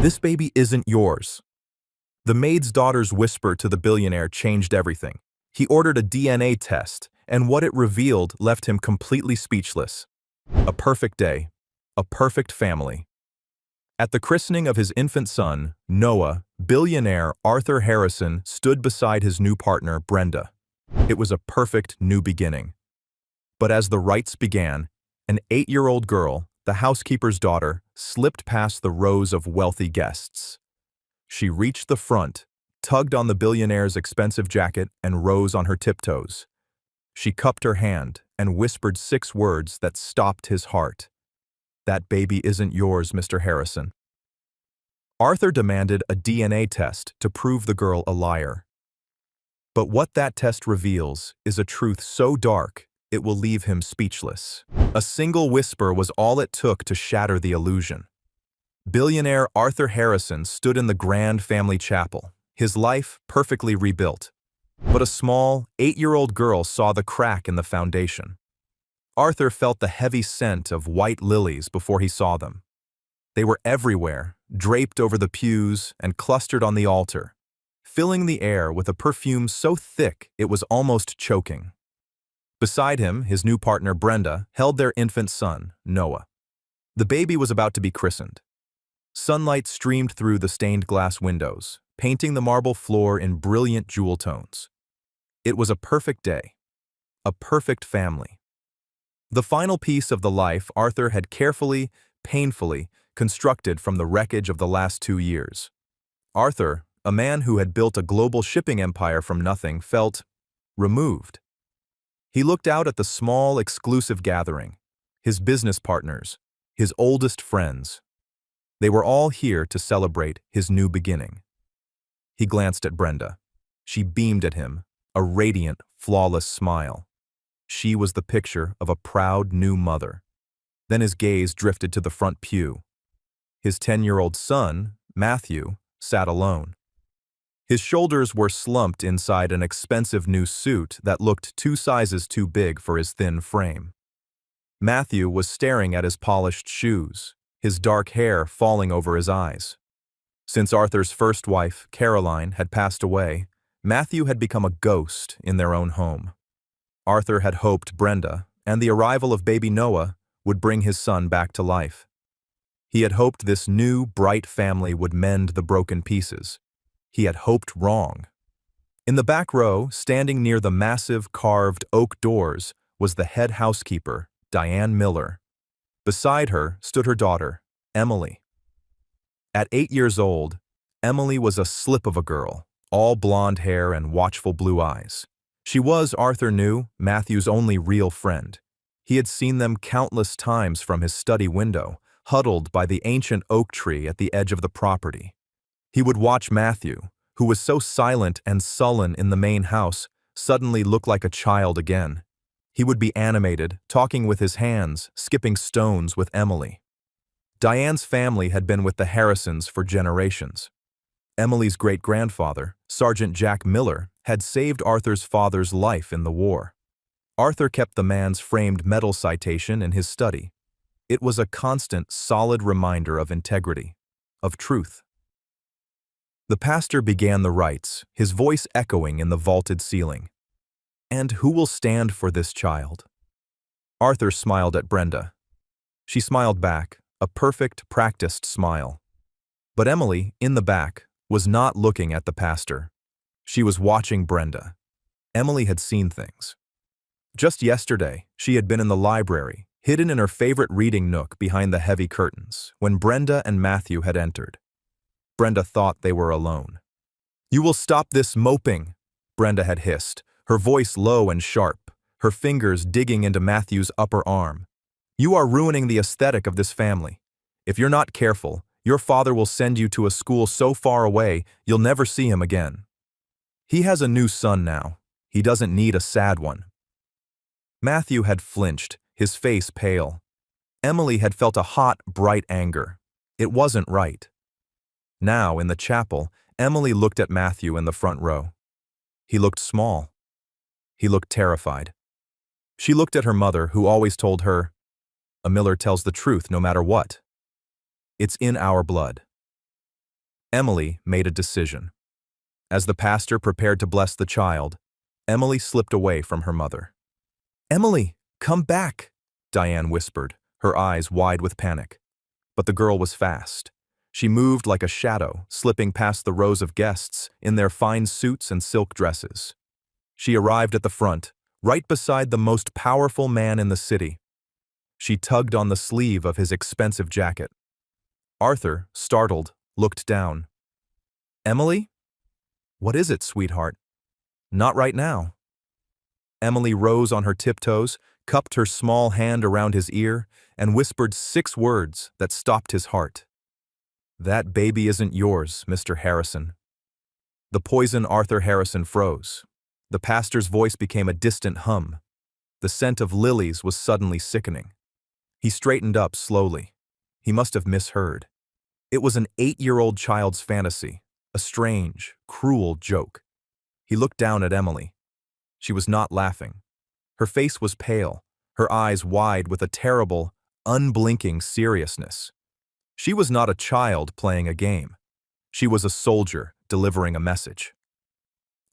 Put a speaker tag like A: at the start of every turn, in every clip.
A: This baby isn't yours. The maid's daughter's whisper to the billionaire changed everything. He ordered a DNA test, and what it revealed left him completely speechless. A perfect day. A perfect family. At the christening of his infant son, Noah, billionaire Arthur Harrison stood beside his new partner, Brenda. It was a perfect new beginning. But as the rites began, an 8-year-old girl, the housekeeper's daughter, slipped past the rows of wealthy guests. She reached the front, tugged on the billionaire's expensive jacket, and rose on her tiptoes. She cupped her hand and whispered 6 words that stopped his heart. "That baby isn't yours, Mr. Harrison." Arthur demanded a DNA test to prove the girl a liar. But what that test reveals is a truth so dark it will leave him speechless. A single whisper was all it took to shatter the illusion. Billionaire Arthur Harrison stood in the grand family chapel, his life perfectly rebuilt. But a small, 8-year-old girl saw the crack in the foundation. Arthur felt the heavy scent of white lilies before he saw them. They were everywhere, draped over the pews and clustered on the altar, filling the air with a perfume so thick it was almost choking. Beside him, his new partner Brenda held their infant son, Noah. The baby was about to be christened. Sunlight streamed through the stained glass windows, painting the marble floor in brilliant jewel tones. It was a perfect day, a perfect family. The final piece of the life Arthur had carefully, painfully constructed from the wreckage of the last 2 years. Arthur, a man who had built a global shipping empire from nothing, felt removed. He looked out at the small, exclusive gathering, his business partners, his oldest friends. They were all here to celebrate his new beginning. He glanced at Brenda. She beamed at him, a radiant, flawless smile. She was the picture of a proud new mother. Then his gaze drifted to the front pew. His 10-year-old son, Matthew, sat alone. His shoulders were slumped inside an expensive new suit that looked 2 sizes too big for his thin frame. Matthew was staring at his polished shoes, his dark hair falling over his eyes. Since Arthur's first wife, Caroline, had passed away, Matthew had become a ghost in their own home. Arthur had hoped Brenda and the arrival of baby Noah would bring his son back to life. He had hoped this new, bright family would mend the broken pieces. He had hoped wrong. In the back row, standing near the massive carved oak doors, was the head housekeeper, Diane Miller. Beside her stood her daughter, Emily. At 8 years old, Emily was a slip of a girl, all blonde hair and watchful blue eyes. She was, Arthur knew, Matthew's only real friend. He had seen them countless times from his study window, huddled by the ancient oak tree at the edge of the property. He would watch Matthew, who was so silent and sullen in the main house, suddenly look like a child again. He would be animated, talking with his hands, skipping stones with Emily. Diane's family had been with the Harrisons for generations. Emily's great-grandfather, Sergeant Jack Miller, had saved Arthur's father's life in the war. Arthur kept the man's framed medal citation in his study. It was a constant, solid reminder of integrity, of truth. The pastor began the rites, his voice echoing in the vaulted ceiling. "And who will stand for this child?" Arthur smiled at Brenda. She smiled back, a perfect, practiced smile. But Emily, in the back, was not looking at the pastor. She was watching Brenda. Emily had seen things. Just yesterday, she had been in the library, hidden in her favorite reading nook behind the heavy curtains, when Brenda and Matthew had entered. Brenda thought they were alone. "You will stop this moping," Brenda had hissed, her voice low and sharp, her fingers digging into Matthew's upper arm. "You are ruining the aesthetic of this family. If you're not careful, your father will send you to a school so far away you'll never see him again. He has a new son now. He doesn't need a sad one." Matthew had flinched, his face pale. Emily had felt a hot, bright anger. It wasn't right. Now, in the chapel, Emily looked at Matthew in the front row. He looked small. He looked terrified. She looked at her mother, who always told her, "A Miller tells the truth no matter what. It's in our blood." Emily made a decision. As the pastor prepared to bless the child, Emily slipped away from her mother. "Emily, come back," Diane whispered, her eyes wide with panic. But the girl was fast. She moved like a shadow, slipping past the rows of guests in their fine suits and silk dresses. She arrived at the front, right beside the most powerful man in the city. She tugged on the sleeve of his expensive jacket. Arthur, startled, looked down. "Emily? What is it, sweetheart?" "Not right now." Emily rose on her tiptoes, cupped her small hand around his ear, and whispered 6 words that stopped his heart. "That baby isn't yours, Mr. Harrison." The poison Arthur Harrison froze. The pastor's voice became a distant hum. The scent of lilies was suddenly sickening. He straightened up slowly. He must have misheard. It was an 8-year-old child's fantasy, a strange, cruel joke. He looked down at Emily. She was not laughing. Her face was pale, her eyes wide with a terrible, unblinking seriousness. She was not a child playing a game. She was a soldier delivering a message.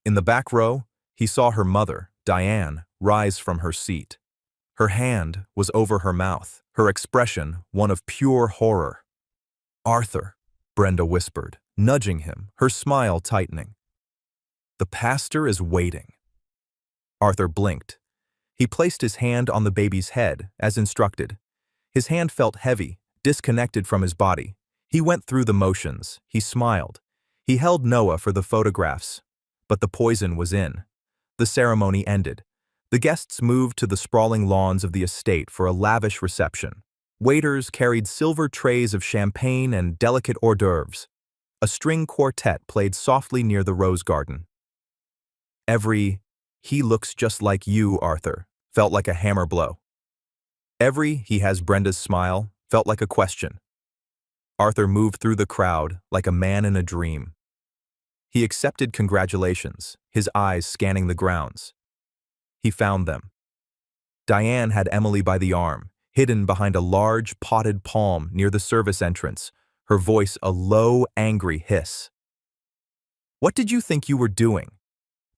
A: In the back row, he saw her mother, Diane, rise from her seat. Her hand was over her mouth, her expression one of pure horror. "Arthur," Brenda whispered, nudging him, her smile tightening. "The pastor is waiting." Arthur blinked. He placed his hand on the baby's head, as instructed. His hand felt heavy, disconnected from his body. He went through the motions. He smiled. He held Noah for the photographs. But the poison was in. The ceremony ended. The guests moved to the sprawling lawns of the estate for a lavish reception. Waiters carried silver trays of champagne and delicate hors d'oeuvres. A string quartet played softly near the rose garden. Every "he looks just like you, Arthur" felt like a hammer blow. Every "he has Brenda's smile" felt like a question. Arthur moved through the crowd like a man in a dream. He accepted congratulations, his eyes scanning the grounds. He found them. Diane had Emily by the arm, hidden behind a large potted palm near the service entrance, her voice a low, angry hiss. "What did you think you were doing?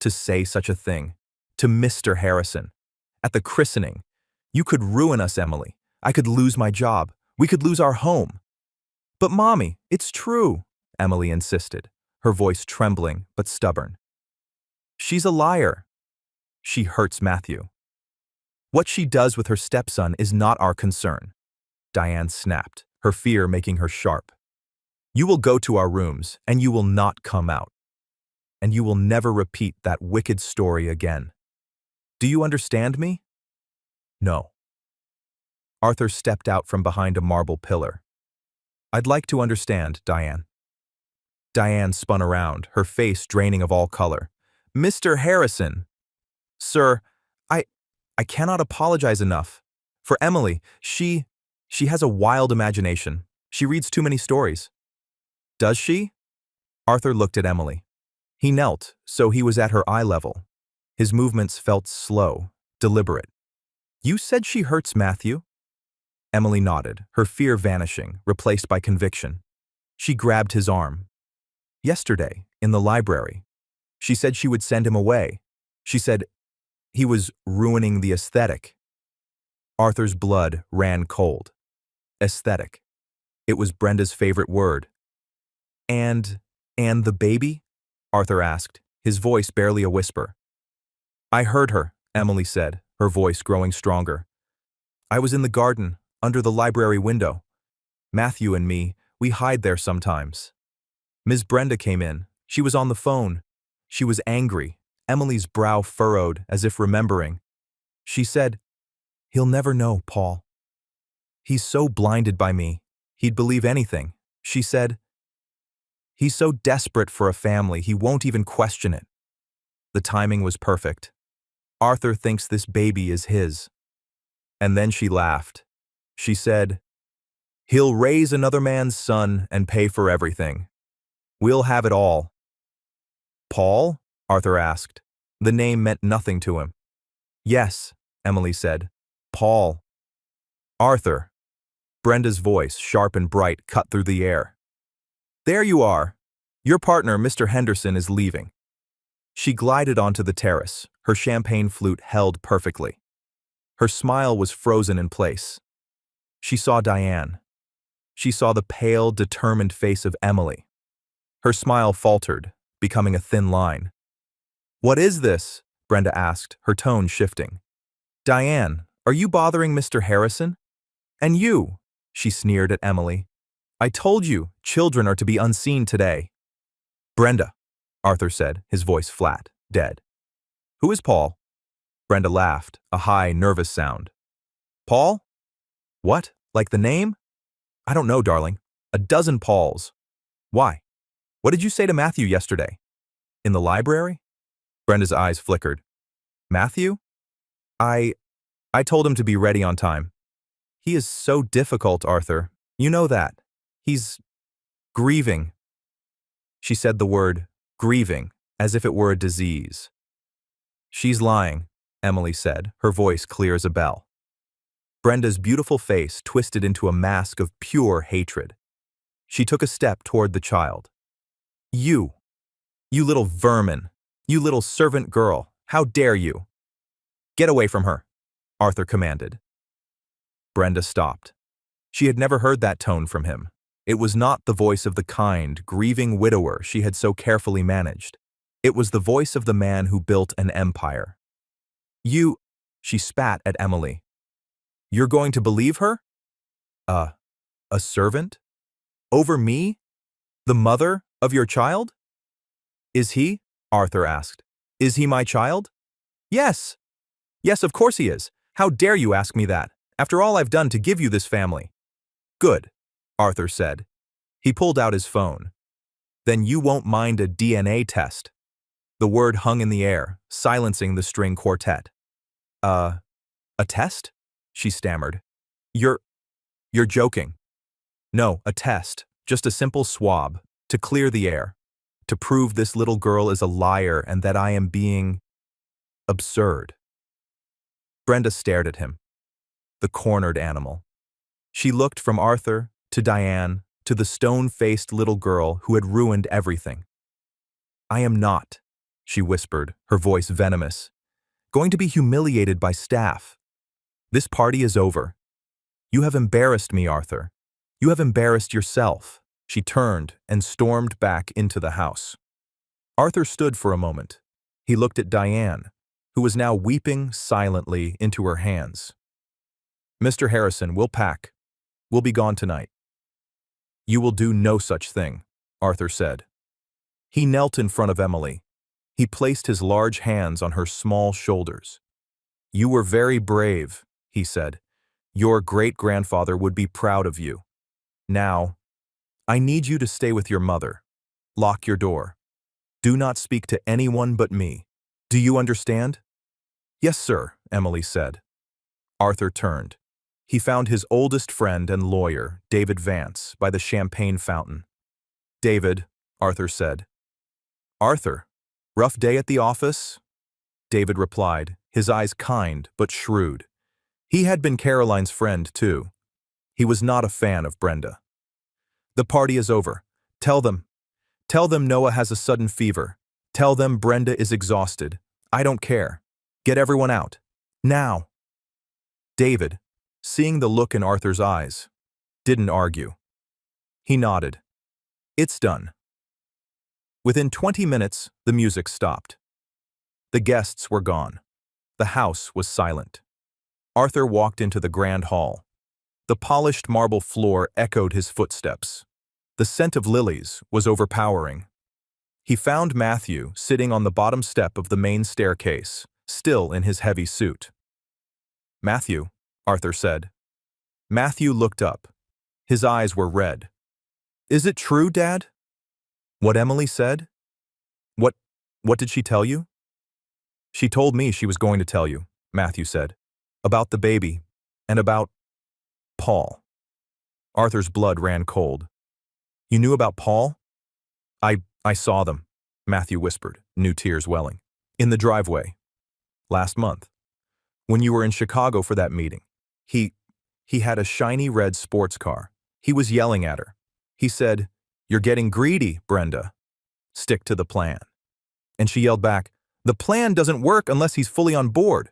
A: To say such a thing? To Mr. Harrison? At the christening? You could ruin us, Emily. I could lose my job. We could lose our home." "But Mommy, it's true," Emily insisted, her voice trembling but stubborn. "She's a liar. She hurts Matthew. What she does with her stepson is not our concern," Diane snapped, her fear making her sharp. "You will go to our rooms, and you will not come out. And you will never repeat that wicked story again. Do you understand me?" "No." Arthur stepped out from behind a marble pillar. "I'd like to understand, Diane." Diane spun around, her face draining of all color. "Mr. Harrison!" "Sir, I cannot apologize enough. For Emily, she has a wild imagination. She reads too many stories." "Does she?" Arthur looked at Emily. He knelt, so he was at her eye level. His movements felt slow, deliberate. "You said she hurts Matthew?" Emily nodded, her fear vanishing, replaced by conviction. She grabbed his arm. "Yesterday, in the library. She said she would send him away. She said he was ruining the aesthetic." Arthur's blood ran cold. Aesthetic. It was Brenda's favorite word. And the baby?" Arthur asked, his voice barely a whisper. "I heard her," Emily said, her voice growing stronger. "I was in the garden, under the library window. Matthew and me, we hide there sometimes. Ms. Brenda came in. She was on the phone. She was angry, Emily's brow furrowed as if remembering. She said, 'He'll never know, Paul. He's so blinded by me. He'd believe anything.' She said, 'He's so desperate for a family, he won't even question it.' The timing was perfect. Arthur thinks this baby is his." And then she laughed. She said, "He'll raise another man's son and pay for everything. We'll have it all." "Paul?" Arthur asked. The name meant nothing to him. "Yes," Emily said. "Paul." "Arthur." Brenda's voice, sharp and bright, cut through the air. "There you are. Your partner, Mr. Henderson, is leaving. She glided onto the terrace, her champagne flute held perfectly. Her smile was frozen in place. She saw Diane. She saw the pale, determined face of Emily. Her smile faltered, becoming a thin line. "What is this?" Brenda asked, her tone shifting. "Diane, are you bothering Mr. Harrison?" "And you," she sneered at Emily. "I told you, children are to be unseen today." "Brenda," Arthur said, his voice flat, dead. "Who is Paul?" Brenda laughed, a high, nervous sound. "Paul? What, like the name?" "I don't know, darling. A dozen Pauls." "Why? What did you say to Matthew yesterday?" "In the library?" Brenda's eyes flickered. "Matthew? I told him to be ready on time. He is so difficult, Arthur. You know that. He's grieving." She said the word grieving as if it were a disease. "She's lying," Emily said, her voice clear as a bell. Brenda's beautiful face twisted into a mask of pure hatred. She took a step toward the child. You little vermin, you little servant girl, how dare you?" "Get away from her," Arthur commanded. Brenda stopped. She had never heard that tone from him. It was not the voice of the kind, grieving widower she had so carefully managed. It was the voice of the man who built an empire. "You," she spat at Emily. "You're going to believe her? A servant? Over me? The mother of your child?" "Is he?" Arthur asked. "Is he my child?" "Yes. Yes, of course he is. How dare you ask me that, after all I've done to give you this family?" "Good," Arthur said. He pulled out his phone. "Then you won't mind a DNA test." The word hung in the air, silencing the string quartet. A test?" she stammered. You're joking." "No, a test, just a simple swab, to clear the air, to prove this little girl is a liar and that I am being absurd." Brenda stared at him. The cornered animal. She looked from Arthur to Diane to the stone-faced little girl who had ruined everything. "I am not," she whispered, her voice venomous, "going to be humiliated by staff. This party is over. You have embarrassed me, Arthur. You have embarrassed yourself." She turned and stormed back into the house. Arthur stood for a moment. He looked at Diane, who was now weeping silently into her hands. "Mr. Harrison, we'll pack. We'll be gone tonight." "You will do no such thing," Arthur said. He knelt in front of Emily. He placed his large hands on her small shoulders. "You were very brave," he said. "Your great-grandfather would be proud of you. Now, I need you to stay with your mother. Lock your door. Do not speak to anyone but me. Do you understand?" "Yes, sir," Emily said. Arthur turned. He found his oldest friend and lawyer, David Vance, by the champagne fountain. "David," Arthur said. "Arthur, rough day at the office?" David replied, his eyes kind but shrewd. He had been Caroline's friend, too. He was not a fan of Brenda. "The party is over. Tell them Noah has a sudden fever. Tell them Brenda is exhausted. I don't care. Get everyone out. Now." David, seeing the look in Arthur's eyes, didn't argue. He nodded. "It's done." Within 20 minutes, the music stopped. The guests were gone. The house was silent. Arthur walked into the grand hall. The polished marble floor echoed his footsteps. The scent of lilies was overpowering. He found Matthew sitting on the bottom step of the main staircase, still in his heavy suit. "Matthew," Arthur said. Matthew looked up. His eyes were red. "Is it true, Dad? What Emily said? What did she tell you?" "She told me she was going to tell you," Matthew said. "About the baby, and about Paul." Arthur's blood ran cold. "You knew about Paul?" I saw them," Matthew whispered, new tears welling. "In the driveway. Last month. When you were in Chicago for that meeting. He had a shiny red sports car. He was yelling at her. He said, 'You're getting greedy, Brenda.' Stick to the plan. And she yelled back, "The plan doesn't work unless he's fully on board."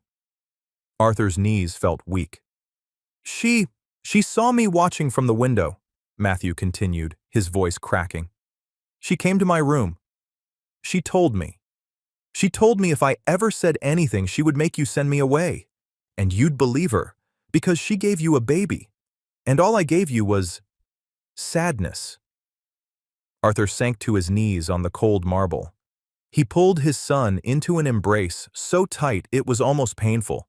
A: Arthur's knees felt weak. She, she saw me watching from the window, Matthew continued, his voice cracking. She came to my room. She told me. She told me if I ever said anything, she would make you send me away. And you'd believe her, because she gave you a baby. And all I gave you was sadness. Arthur sank to his knees on the cold marble. He pulled his son into an embrace so tight it was almost painful.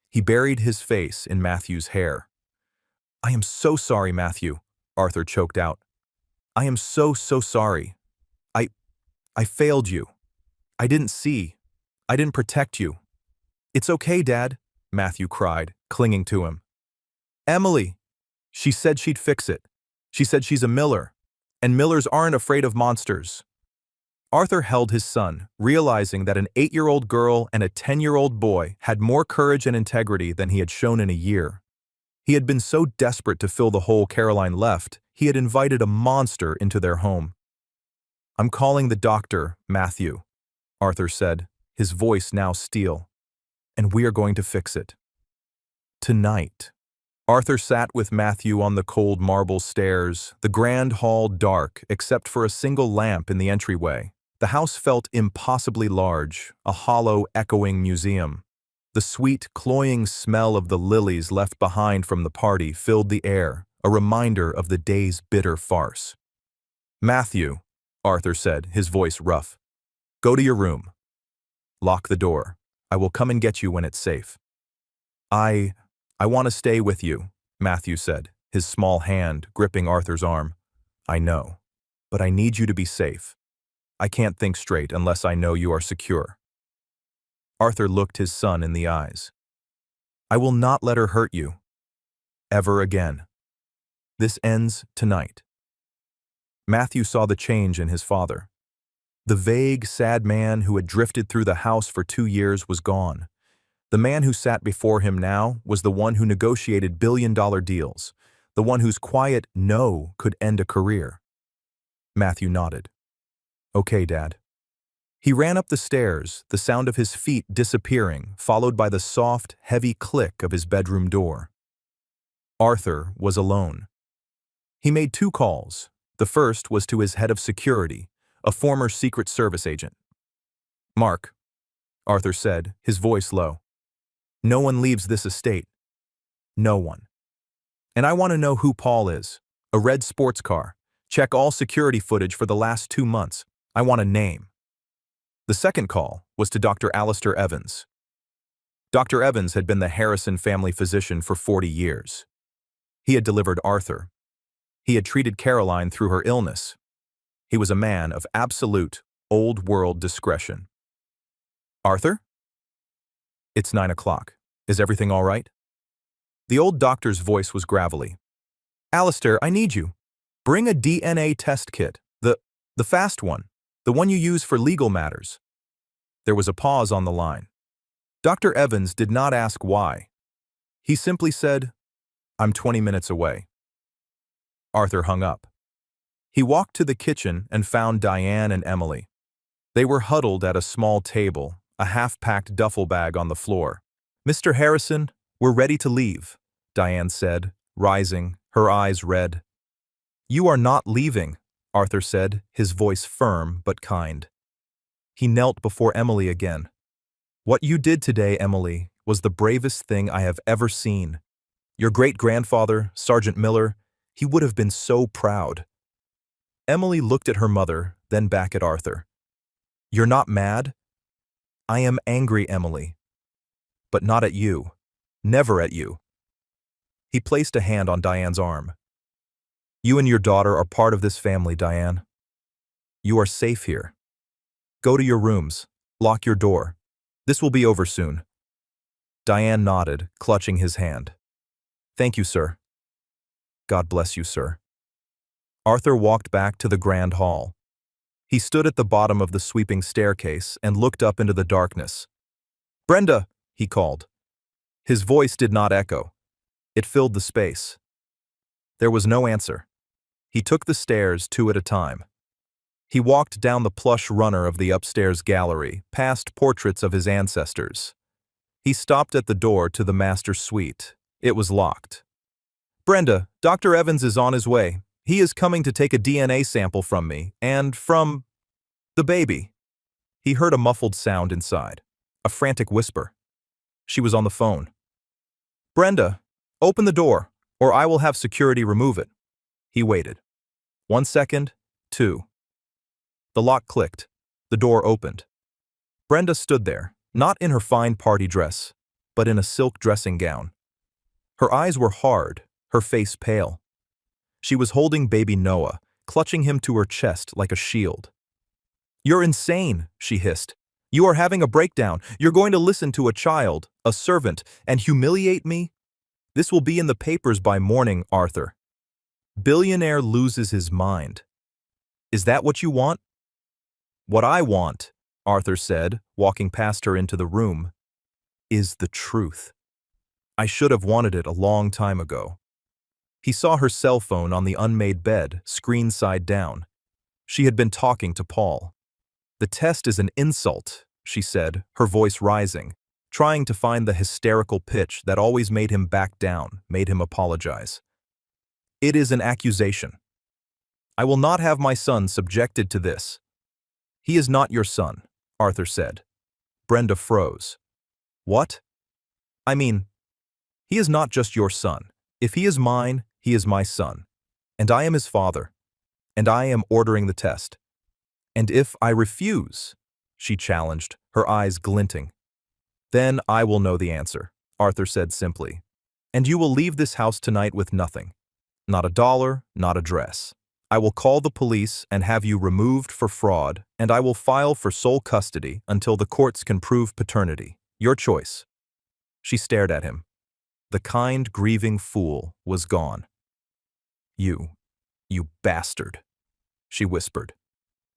A: He buried his face in Matthew's hair. "I am so sorry, Matthew," Arthur choked out. "I am so sorry. I I failed you. I didn't see. I didn't protect you." "It's okay, Dad," Matthew cried, clinging to him. "Emily, she said she'd fix it. She said she's a Miller, and Millers aren't afraid of monsters." Arthur held his son, realizing that an 8-year-old girl and a 10-year-old boy had more courage and integrity than he had shown in a year. He had been so desperate to fill the hole Caroline left, he had invited a monster into their home. "I'm calling the doctor, Matthew," Arthur said, his voice now steel. "And we are going to fix it. Tonight." Arthur sat with Matthew on the cold marble stairs, the grand hall dark except for a single lamp in the entryway. The house felt impossibly large, a hollow, echoing museum. The sweet, cloying smell of the lilies left behind from the party filled the air, a reminder of the day's bitter farce. "Matthew," Arthur said, his voice rough, "go to your room. Lock the door. I will come and get you when it's safe." I want to stay with you," Matthew said, his small hand gripping Arthur's arm. "I know, but I need you to be safe. I can't think straight unless I know you are secure." Arthur looked his son in the eyes. "I will not let her hurt you. Ever again. This ends tonight." Matthew saw the change in his father. The vague, sad man who had drifted through the house for 2 years was gone. The man who sat before him now was the one who negotiated billion-dollar deals, the one whose quiet no could end a career. Matthew nodded. "Okay, Dad." He ran up the stairs, the sound of his feet disappearing, followed by the soft, heavy click of his bedroom door. Arthur was alone. He made 2 calls. The first was to his head of security, a former Secret Service agent. "Mark," Arthur said, his voice low. "No one leaves this estate. No one. And I want to know who Paul is. A red sports car. Check all security footage for the last 2 months. I want a name." The second call was to Dr. Alistair Evans. Dr. Evans had been the Harrison family physician for 40 years. He had delivered Arthur. He had treated Caroline through her illness. He was a man of absolute, old-world discretion. "Arthur?" "It's 9 o'clock. Is everything all right?" The old doctor's voice was gravelly. "Alistair, I need you. Bring a DNA test kit. The fast one. The one you use for legal matters." There was a pause on the line. Dr. Evans did not ask why. He simply said, "I'm 20 minutes away." Arthur hung up. He walked to the kitchen and found Diane and Emily. They were huddled at a small table, a half-packed duffel bag on the floor. "Mr. Harrison, we're ready to leave," Diane said, rising, her eyes red. "You are not leaving," Arthur said, his voice firm but kind. He knelt before Emily again. "What you did today, Emily, was the bravest thing I have ever seen. Your great-grandfather, Sergeant Miller, he would have been so proud." Emily looked at her mother, then back at Arthur. "You're not mad?" "I am angry, Emily. But not at you. Never at you." He placed a hand on Diane's arm. "You and your daughter are part of this family, Diane. You are safe here. Go to your rooms. Lock your door. This will be over soon." Diane nodded, clutching his hand. "Thank you, sir." "God bless you, sir." Arthur walked back to the grand hall. He stood at the bottom of the sweeping staircase and looked up into the darkness. "Brenda," he called. His voice did not echo. It filled the space. There was no answer. He took the stairs 2 at a time. He walked down the plush runner of the upstairs gallery, past portraits of his ancestors. He stopped at the door to the master suite. It was locked. "Brenda, Dr. Evans is on his way. He is coming to take a DNA sample from me, and from the baby." He heard a muffled sound inside, a frantic whisper. She was on the phone. "Brenda, open the door, or I will have security remove it." He waited. 1 second, 2. The lock clicked. The door opened. Brenda stood there, not in her fine party dress, but in a silk dressing gown. Her eyes were hard, her face pale. She was holding baby Noah, clutching him to her chest like a shield. "You're insane," she hissed. "You are having a breakdown. You're going to listen to a child, a servant, and humiliate me? This will be in the papers by morning, Arthur. Billionaire loses his mind. Is that what you want?" "What I want," Arthur said, walking past her into the room, "is the truth. I should have wanted it a long time ago." He saw her cell phone on the unmade bed, screen side down. She had been talking to Paul. "The test is an insult," she said, her voice rising, trying to find the hysterical pitch that always made him back down, made him apologize. "It is an accusation. I will not have my son subjected to this." "He is not your son," Arthur said. Brenda froze. "What?" "I mean, he is not just your son. If he is mine, he is my son. And I am his father. And I am ordering the test. And if I refuse," she challenged, her eyes glinting. "Then I will know the answer," Arthur said simply. "And you will leave this house tonight with nothing. Not a dollar, not a dress. I will call the police and have you removed for fraud, and I will file for sole custody until the courts can prove paternity. Your choice." She stared at him. The kind, grieving fool was gone. You bastard," she whispered.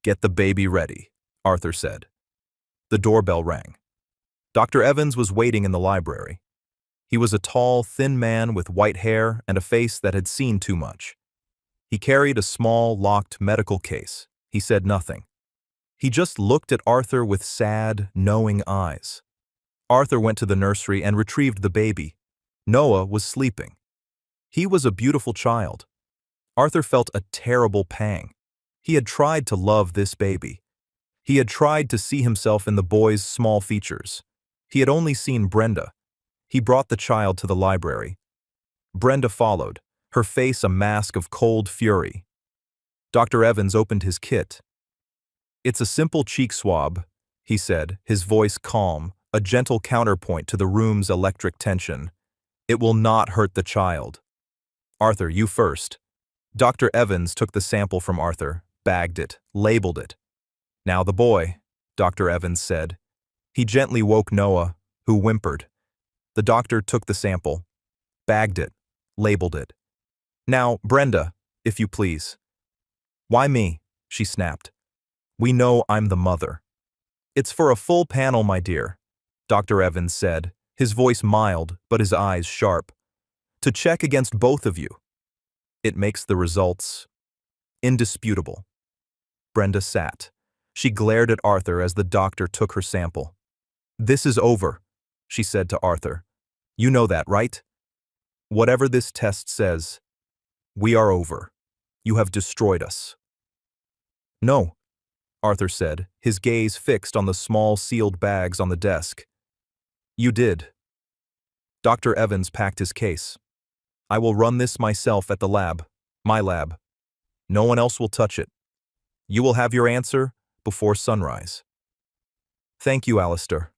A: "Get the baby ready," Arthur said. The doorbell rang. Dr. Evans was waiting in the library. He was a tall, thin man with white hair and a face that had seen too much. He carried a small, locked medical case. He said nothing. He just looked at Arthur with sad, knowing eyes. Arthur went to the nursery and retrieved the baby. Noah was sleeping. He was a beautiful child. Arthur felt a terrible pang. He had tried to love this baby. He had tried to see himself in the boy's small features. He had only seen Brenda. He brought the child to the library. Brenda followed, her face a mask of cold fury. Dr. Evans opened his kit. "It's a simple cheek swab," he said, his voice calm, a gentle counterpoint to the room's electric tension. "It will not hurt the child." "Arthur, you first." Dr. Evans took the sample from Arthur, bagged it, labeled it. "Now the boy," Dr. Evans said. He gently woke Noah, who whimpered. The doctor took the sample, bagged it, labeled it. "Now, Brenda, if you please." "Why me?" she snapped. "We know I'm the mother." "It's for a full panel, my dear," Dr. Evans said, his voice mild but his eyes sharp. "To check against both of you. It makes the results indisputable." Brenda sat. She glared at Arthur as the doctor took her sample. "This is over," she said to Arthur. "You know that, right? Whatever this test says, we are over. You have destroyed us." "No," Arthur said, his gaze fixed on the small sealed bags on the desk. "You did." Dr. Evans packed his case. "I will run this myself at the lab, my lab. No one else will touch it. You will have your answer before sunrise." "Thank you, Alistair,"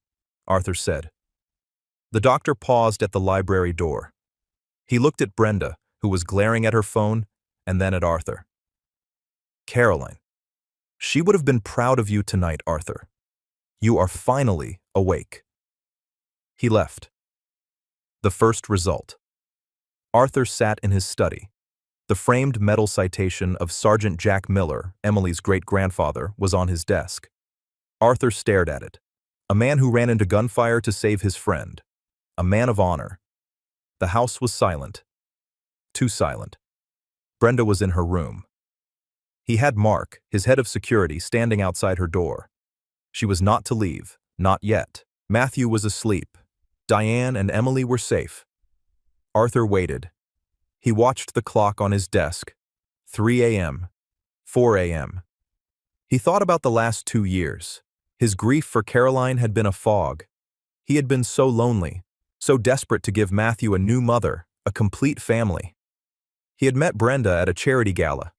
A: Arthur said. The doctor paused at the library door. He looked at Brenda, who was glaring at her phone, and then at Arthur. "Caroline, she would have been proud of you tonight, Arthur. You are finally awake." He left. The first result. Arthur sat in his study. The framed metal citation of Sergeant Jack Miller, Emily's great-grandfather, was on his desk. Arthur stared at it. A man who ran into gunfire to save his friend. A man of honor. The house was silent. Too silent. Brenda was in her room. He had Mark, his head of security, standing outside her door. She was not to leave, not yet. Matthew was asleep. Diane and Emily were safe. Arthur waited. He watched the clock on his desk. 3 a.m. 4 a.m. He thought about the last 2 years. His grief for Caroline had been a fog. He had been so lonely, so desperate to give Matthew a new mother, a complete family. He had met Brenda at a charity gala.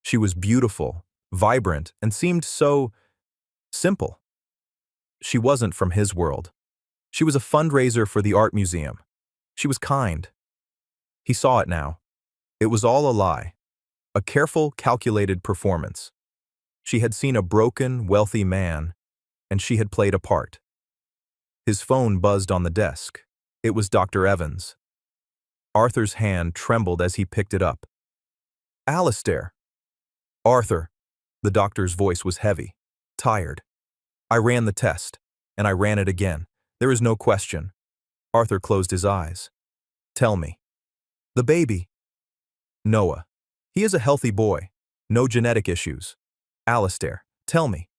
A: She was beautiful, vibrant, and seemed so simple. She wasn't from his world. She was a fundraiser for the art museum. She was kind. He saw it now. It was all a lie. A careful, calculated performance. She had seen a broken, wealthy man, and she had played a part. His phone buzzed on the desk. It was Dr. Evans. Arthur's hand trembled as he picked it up. Alistair. Arthur. The doctor's voice was heavy, tired. I ran the test, and I ran it again. There is no question. Arthur closed his eyes. Tell me. The baby. Noah. He is a healthy boy. No genetic issues. Alistair, tell me.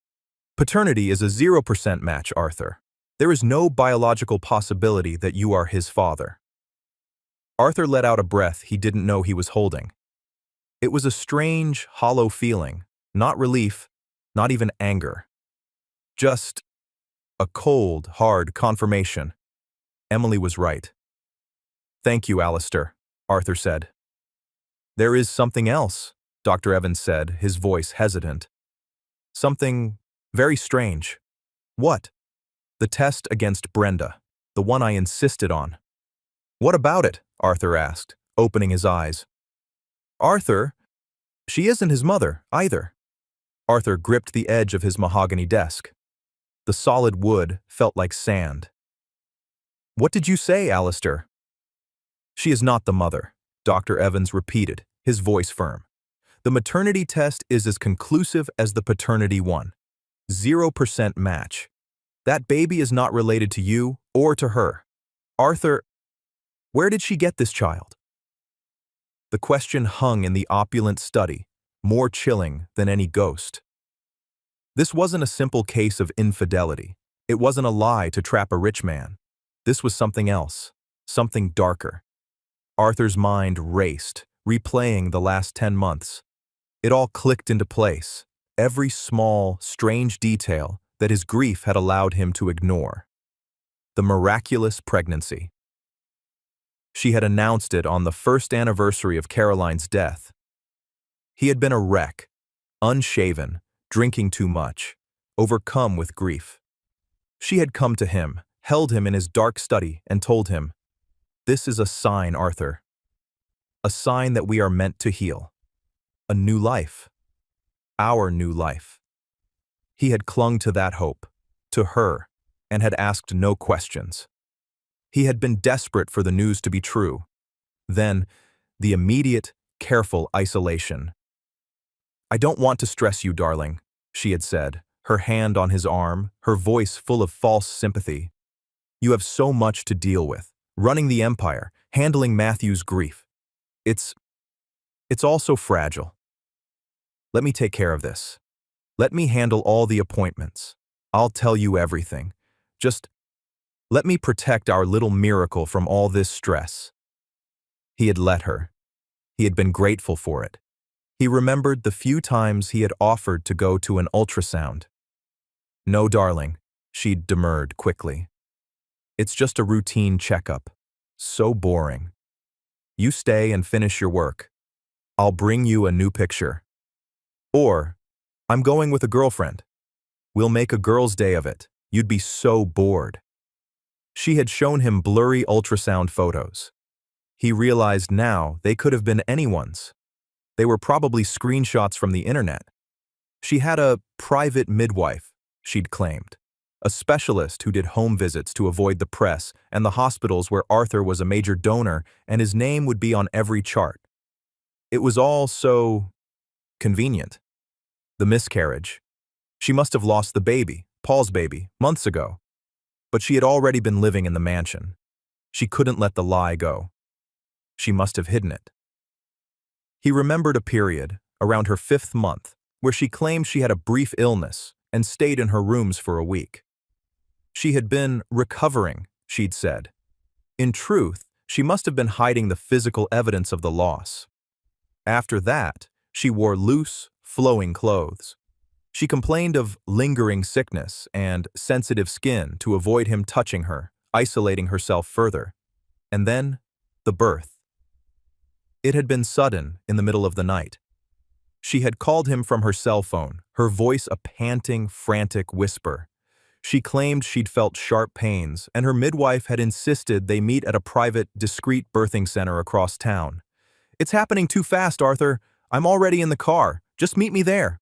A: Paternity is a 0% match, Arthur. There is no biological possibility that you are his father. Arthur let out a breath he didn't know he was holding. It was a strange, hollow feeling, not relief, not even anger. Just a cold, hard confirmation. Emily was right. Thank you, Alistair, Arthur said. There is something else, Dr. Evans said, his voice hesitant. Something very strange. What? The test against Brenda, the one I insisted on. What about it? Arthur asked, opening his eyes. Arthur, she isn't his mother, either. Arthur gripped the edge of his mahogany desk. The solid wood felt like sand. What did you say, Alistair? She is not the mother, Dr. Evans repeated, his voice firm. The maternity test is as conclusive as the paternity one. 0% match. That baby is not related to you or to her. Arthur, where did she get this child? The question hung in the opulent study, more chilling than any ghost. This wasn't a simple case of infidelity. It wasn't a lie to trap a rich man. This was something else, something darker. Arthur's mind raced, replaying the last 10 months. It all clicked into place, every small, strange detail that his grief had allowed him to ignore. The miraculous pregnancy. She had announced it on the first anniversary of Caroline's death. He had been a wreck, unshaven, drinking too much, overcome with grief. She had come to him, held him in his dark study, and told him, "This is a sign, Arthur. A sign that we are meant to heal. A new life. Our new life." He had clung to that hope, to her, and had asked no questions. He had been desperate for the news to be true. Then, the immediate, careful isolation. "I don't want to stress you, darling," she had said, her hand on his arm, her voice full of false sympathy. "You have so much to deal with, running the empire, handling Matthew's grief. It's all so fragile. Let me take care of this. Let me handle all the appointments. I'll tell you everything. Just let me protect our little miracle from all this stress." He had let her. He had been grateful for it. He remembered the few times he had offered to go to an ultrasound. "No, darling," she'd demurred quickly. "It's just a routine checkup. So boring. You stay and finish your work. I'll bring you a new picture. Or, I'm going with a girlfriend. We'll make a girl's day of it. You'd be so bored." She had shown him blurry ultrasound photos. He realized now they could have been anyone's. They were probably screenshots from the internet. She had a private midwife, she'd claimed. A specialist who did home visits to avoid the press and the hospitals where Arthur was a major donor and his name would be on every chart. It was all so convenient. The miscarriage. She must have lost the baby, Paul's baby, months ago. But she had already been living in the mansion. She couldn't let the lie go. She must have hidden it. He remembered a period, around her 5th month, where she claimed she had a brief illness and stayed in her rooms for a week. She had been recovering, she'd said. In truth, she must have been hiding the physical evidence of the loss. After that, she wore loose, flowing clothes. She complained of lingering sickness and sensitive skin to avoid him touching her, isolating herself further. And then, the birth. It had been sudden, in the middle of the night. She had called him from her cell phone, her voice a panting, frantic whisper. She claimed she'd felt sharp pains, and her midwife had insisted they meet at a private, discreet birthing center across town. "It's happening too fast, Arthur. I'm already in the car. Just meet me there."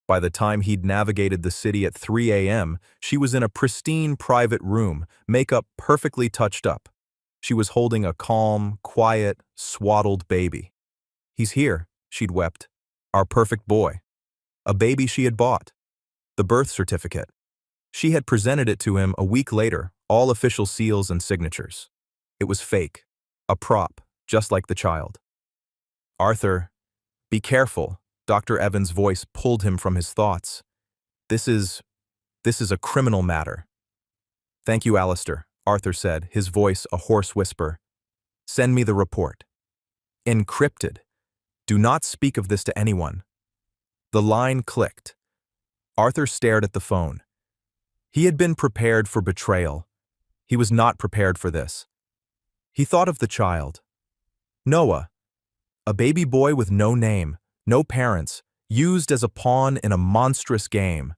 A: By the time he'd navigated the city at 3 a.m., she was in a pristine private room, makeup perfectly touched up. She was holding a calm, quiet, swaddled baby. "He's here," she'd wept. "Our perfect boy." A baby she had bought. The birth certificate. She had presented it to him a week later, all official seals and signatures. It was fake. A prop, just like the child. "Arthur, be careful." Dr. Evans' voice pulled him from his thoughts. This is a criminal matter." "Thank you, Alistair," Arthur said, his voice a hoarse whisper. "Send me the report." "Encrypted. Do not speak of this to anyone." The line clicked. Arthur stared at the phone. He had been prepared for betrayal. He was not prepared for this. He thought of the child. Noah, a baby boy with no name, no parents, used as a pawn in a monstrous game.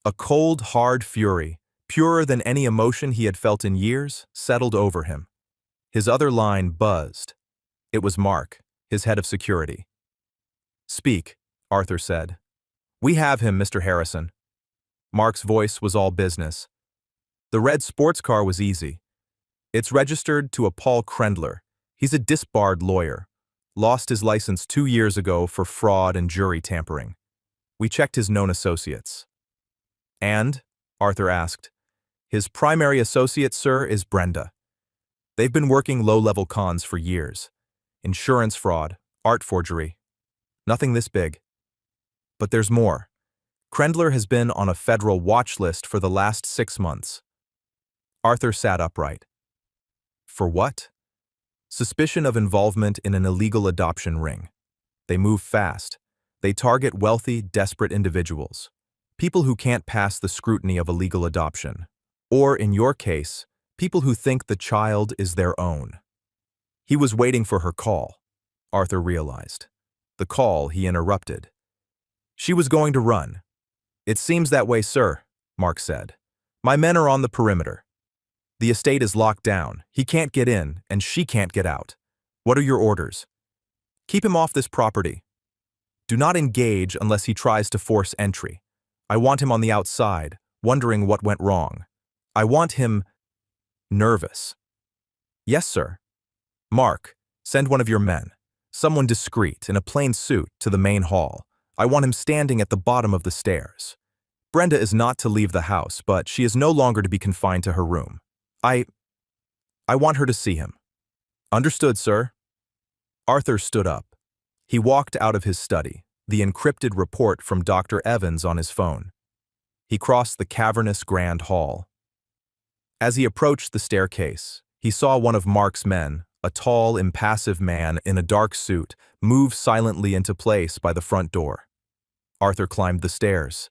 A: A cold, hard fury, purer than any emotion he had felt in years, settled over him. His other line buzzed. It was Mark, his head of security. "Speak," Arthur said. "We have him, Mr. Harrison." Mark's voice was all business. "The red sports car was easy. It's registered to a Paul Krendler. He's a disbarred lawyer. Lost his license 2 years ago for fraud and jury tampering. We checked his known associates." "And?" Arthur asked. "His primary associate, sir, is Brenda. They've been working low-level cons for years. Insurance fraud, art forgery. Nothing this big. But there's more. Krendler has been on a federal watch list for the last 6 months." Arthur sat upright. "For what?" "Suspicion of involvement in an illegal adoption ring. They move fast. They target wealthy, desperate individuals. People who can't pass the scrutiny of a legal adoption. Or, in your case, people who think the child is their own." He was waiting for her call, Arthur realized. The call he interrupted. She was going to run. "It seems that way, sir," Mark said. "My men are on the perimeter. The estate is locked down. He can't get in, and she can't get out. What are your orders?" "Keep him off this property. Do not engage unless he tries to force entry. I want him on the outside, wondering what went wrong. I want him nervous." "Yes, sir." "Mark, send one of your men, someone discreet, in a plain suit, to the main hall. I want him standing at the bottom of the stairs. Brenda is not to leave the house, but she is no longer to be confined to her room. I want her to see him." "Understood, sir." Arthur stood up. He walked out of his study, the encrypted report from Dr. Evans on his phone. He crossed the cavernous grand hall. As he approached the staircase, he saw one of Mark's men, a tall, impassive man in a dark suit, move silently into place by the front door. Arthur climbed the stairs.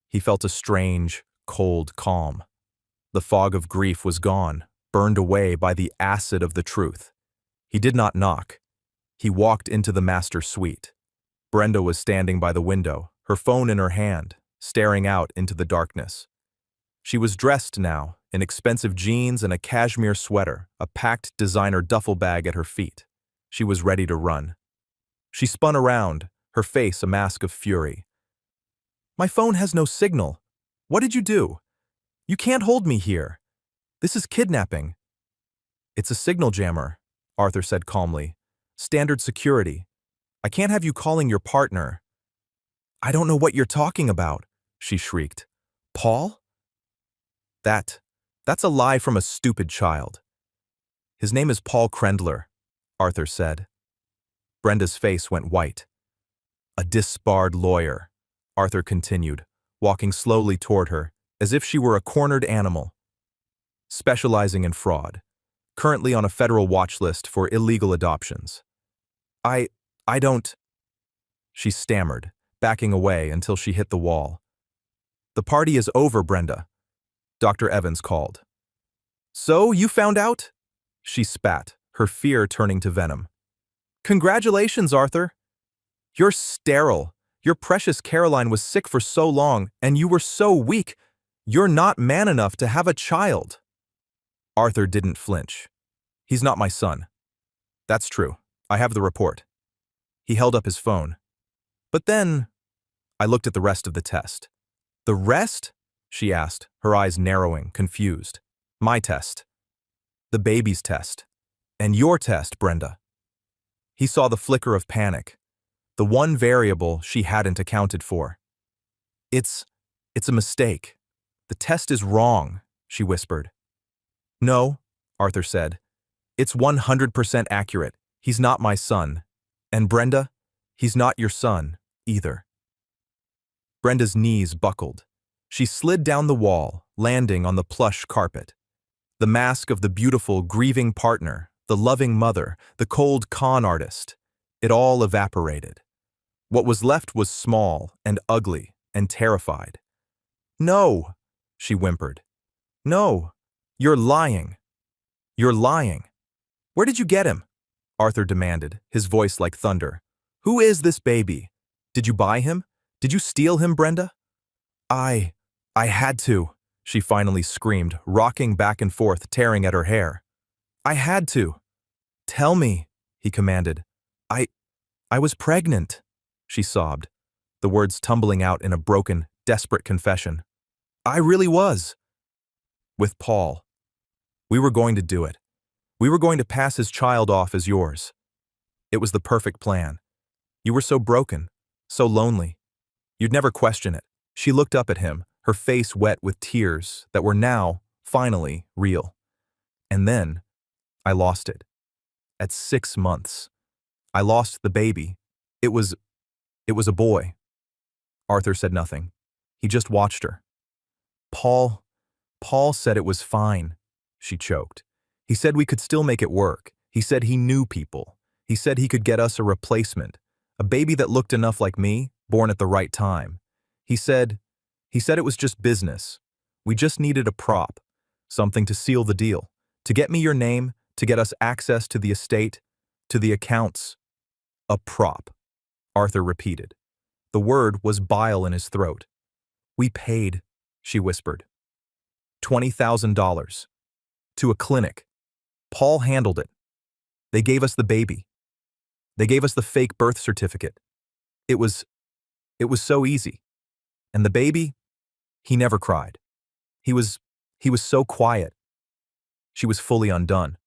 A: He felt a strange, cold calm. The fog of grief was gone, burned away by the acid of the truth. He did not knock. He walked into the master suite. Brenda was standing by the window, her phone in her hand, staring out into the darkness. She was dressed now, in expensive jeans and a cashmere sweater, a packed designer duffel bag at her feet. She was ready to run. She spun around, her face a mask of fury. "My phone has no signal. What did you do? You can't hold me here. This is kidnapping." "It's a signal jammer," Arthur said calmly. "Standard security. I can't have you calling your partner." "I don't know what you're talking about," she shrieked. "Paul?" That's a lie from a stupid child." "His name is Paul Krendler," Arthur said. Brenda's face went white. A disbarred lawyer, Arthur continued, walking slowly toward her, as if she were a cornered animal, specializing in fraud, currently on a federal watch list for illegal adoptions. I, I don't, she stammered, backing away until she hit the wall. The party is over, Brenda, Dr. Evans called. So, you found out? She spat, her fear turning to venom. Congratulations, Arthur. You're sterile. Your precious Caroline was sick for so long, and you were so weak. You're not man enough to have a child. Arthur didn't flinch. He's not my son. That's true. I have the report. He held up his phone. But then, I looked at the rest of the test. The rest? She asked, her eyes narrowing, confused. My test. The baby's test. And your test, Brenda. He saw the flicker of panic, the one variable she hadn't accounted for. It's a mistake. The test is wrong, she whispered. No, Arthur said. It's 100% accurate. He's not my son. And Brenda, he's not your son, either. Brenda's knees buckled. She slid down the wall, landing on the plush carpet. The mask of the beautiful, grieving partner, the loving mother, the cold con artist, it all evaporated. What was left was small and ugly and terrified. No, she whimpered. No, you're lying. You're lying. Where did you get him? Arthur demanded, his voice like thunder. Who is this baby? Did you buy him? Did you steal him, Brenda? I had to, she finally screamed, rocking back and forth, tearing at her hair. I had to. Tell me, he commanded. I was pregnant, she sobbed, the words tumbling out in a broken, desperate confession. I really was. With Paul. We were going to do it. We were going to pass his child off as yours. It was the perfect plan. You were so broken, so lonely. You'd never question it. She looked up at him, her face wet with tears that were now, finally, real. And then, I lost it. At 6 months. I lost the baby. It was a boy. Arthur said nothing. He just watched her. Paul said it was fine, she choked. He said we could still make it work. He said he knew people. He said he could get us a replacement, a baby that looked enough like me, born at the right time. He said it was just business. We just needed a prop, something to seal the deal, to get me your name, to get us access to the estate, to the accounts. A prop, Arthur repeated. The word was bile in his throat. We paid, she whispered. $20,000. To a clinic. Paul handled it. They gave us the baby. They gave us the fake birth certificate. It was so easy. And the baby, he never cried. He was so quiet. She was fully undone.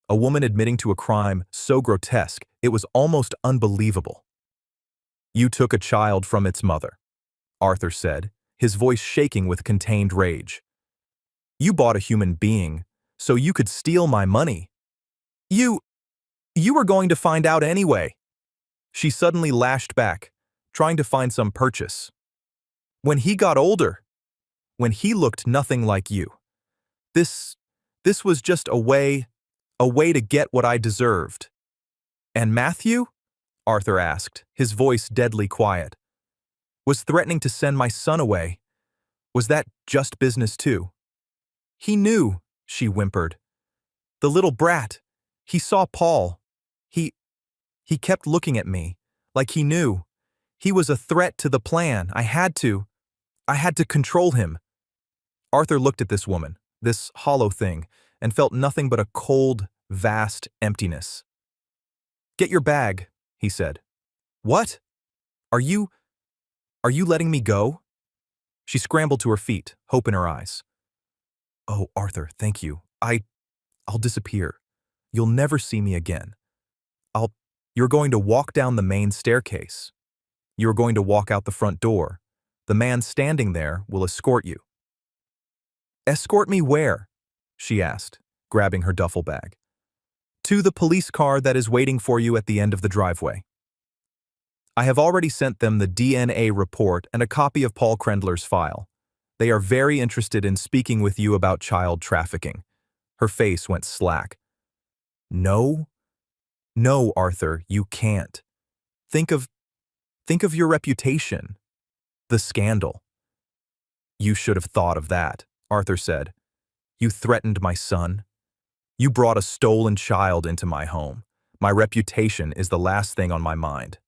A: A woman admitting to a crime so grotesque, it was almost unbelievable. You took a child from its mother, Arthur said, his voice shaking with contained rage. You bought a human being, so you could steal my money. You were going to find out anyway. She suddenly lashed back, trying to find some purchase. When he got older, when he looked nothing like you. This was just a way to get what I deserved. And Matthew? Arthur asked, his voice deadly quiet. Was threatening to send my son away. Was that just business too? He knew, she whimpered. The little brat. He saw Paul. He kept looking at me, like he knew. He was a threat to the plan. I had to control him. Arthur looked at this woman, this hollow thing, and felt nothing but a cold, vast emptiness. Get your bag, he said. What? Are you letting me go? She scrambled to her feet, hope in her eyes. Oh, Arthur, thank you. I'll disappear. You'll never see me again. You're going to walk down the main staircase. You're going to walk out the front door. The man standing there will escort you. Escort me where? She asked, grabbing her duffel bag. To the police car that is waiting for you at the end of the driveway. I have already sent them the DNA report and a copy of Paul Krendler's file. They are very interested in speaking with you about child trafficking. Her face went slack. No? No, Arthur, you can't. Think of your reputation. The scandal. You should have thought of that, Arthur said. You threatened my son. You brought a stolen child into my home. My reputation is the last thing on my mind.